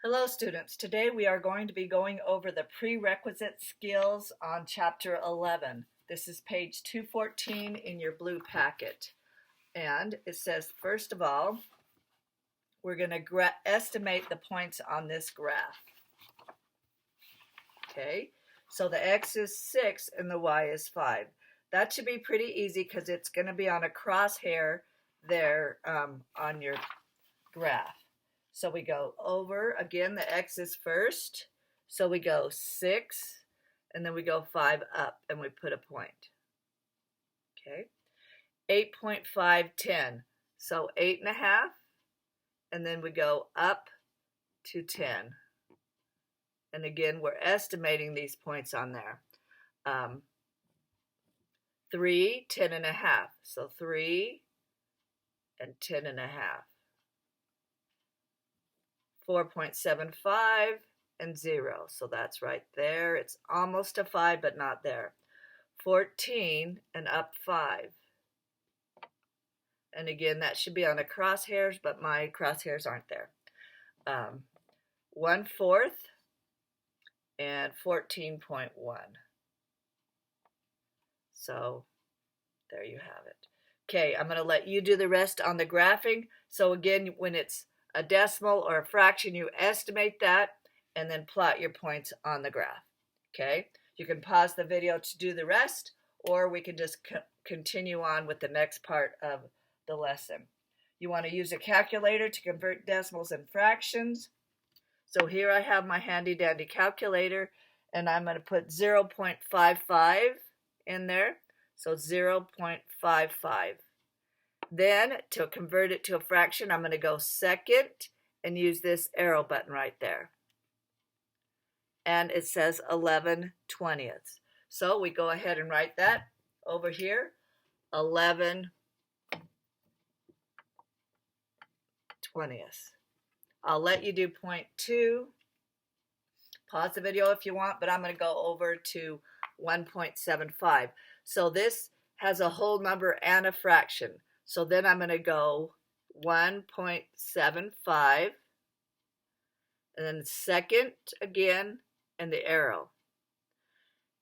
Hello students, today we are going to be going over the prerequisite skills on chapter 11. This is page 214 in your blue packet. And it says, first of all, we're going to estimate the points on this graph. Okay, so the x is 6 and the y is 5. That should be pretty easy because it's going to be on a crosshair there on your graph. So we go over, again, the x is first. So we go 6, and then we go 5 up, and we put a point. Okay. 8.5, 10. So 8.5, and then we go up to 10. And again, we're estimating these points on there. 3, 10.5. So 3 and 10.5. 4.75 and 0. So that's right there. It's almost a 5, but not there. 14 and up 5. And again, that should be on the crosshairs, but my crosshairs aren't there. 1/4 and 14.1. So there you have it. Okay, I'm going to let you do the rest on the graphing. So again, when it's a decimal or a fraction, you estimate that and then plot your points on the graph. Okay, you can pause the video to do the rest, or we can just continue on with the next part of the lesson. You want to use a calculator to convert decimals and fractions. So here I have my handy dandy calculator, and I'm going to put 0.55 in there. So 0.55. Then, to convert it to a fraction, I'm going to go second and use this arrow button right there. And it says 11/20. So we go ahead and write that over here, 11/20. I'll let you do 0.2. Pause the video if you want, but I'm going to go over to 1.75. So this has a whole number and a fraction. So then I'm going to go 1.75, and then second again, and the arrow.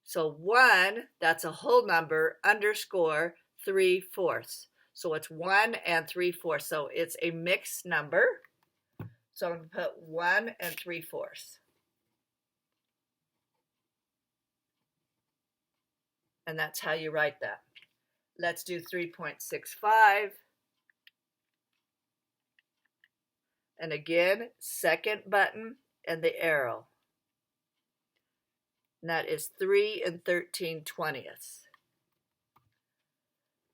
So 1, that's a whole number, underscore 3/4. So it's 1 and 3/4. So it's a mixed number. So I'm going to put 1 and 3/4. And that's how you write that. Let's do 3.65. And again, second button and the arrow. And that is 3 and 13/20.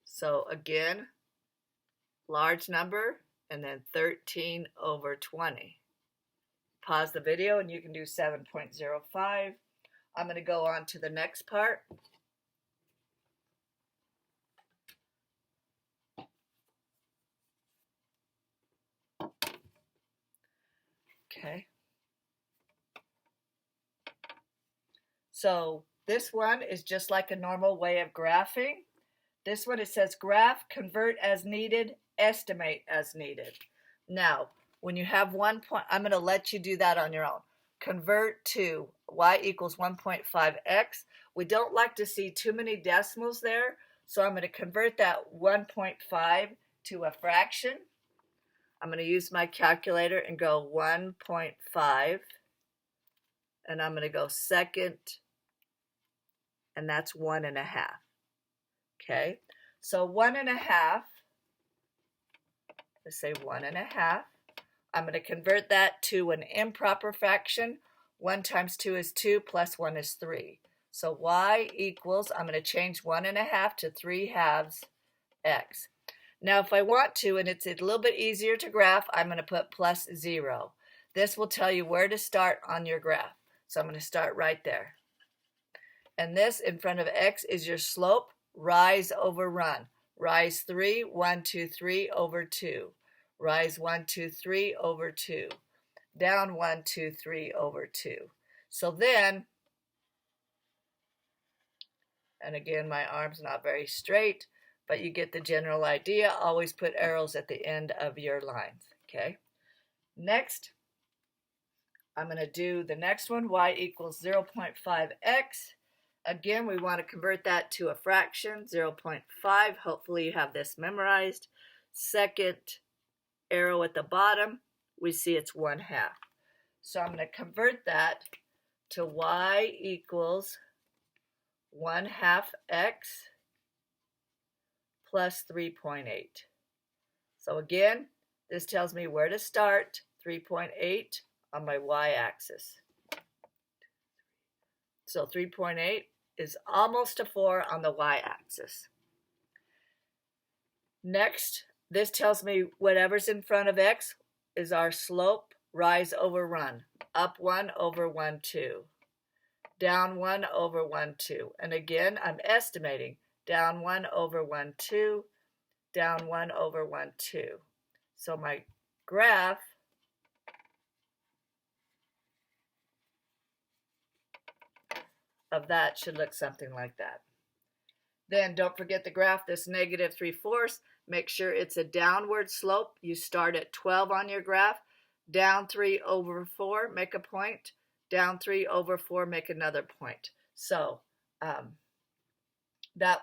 So again, large number and then 13/20. Pause the video and you can do 7.05. I'm going to go on to the next part. Okay. So this one is just like a normal way of graphing. This one, it says graph, convert as needed, estimate as needed. Now, when you have 1 point, I'm going to let you do that on your own. Convert to y equals 1.5x. We don't like to see too many decimals there, so I'm going to convert that 1.5 to a fraction. I'm going to use my calculator and go 1.5, and I'm going to go second, and that's 1.5. Okay, so 1.5, let's say 1.5. I'm going to convert that to an improper fraction. 1 times 2 is 2, plus 1 is 3. So y equals, I'm going to change 1.5 to 3/2 x. Now, if I want to, and it's a little bit easier to graph, I'm going to put plus 0. This will tell you where to start on your graph. So I'm going to start right there. And this in front of x is your slope, rise over run. Rise 3, 1, 2, 3 over 2. Rise 1, 2, 3 over 2. Down 1, 2, 3 over 2. So then, and again, my arm's not very straight, but you get the general idea. Always put arrows at the end of your lines, okay? Next, I'm going to do the next one, y equals 0.5x. Again, we want to convert that to a fraction, 0.5. Hopefully you have this memorized. Second arrow at the bottom, we see it's 1/2. So I'm going to convert that to y equals 1/2 x plus 3.8. So again, this tells me where to start, 3.8 on my y-axis. So 3.8 is almost a 4 on the y-axis. Next, this tells me whatever's in front of x is our slope, rise over run. Up 1 over 1, 2. Down 1 over 1, 2. And again, I'm estimating down 1 over 1, 2. Down 1 over 1, 2. So my graph of that should look something like that. Then don't forget the graph, this negative 3/4. Make sure it's a downward slope. You start at 12 on your graph. Down 3 over 4, make a point. Down 3 over 4, make another point. So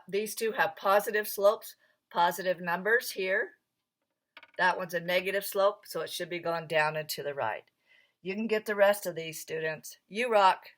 these two have positive slopes, positive numbers here. That one's a negative slope, so it should be going down and to the right. You can get the rest of these, students. You rock.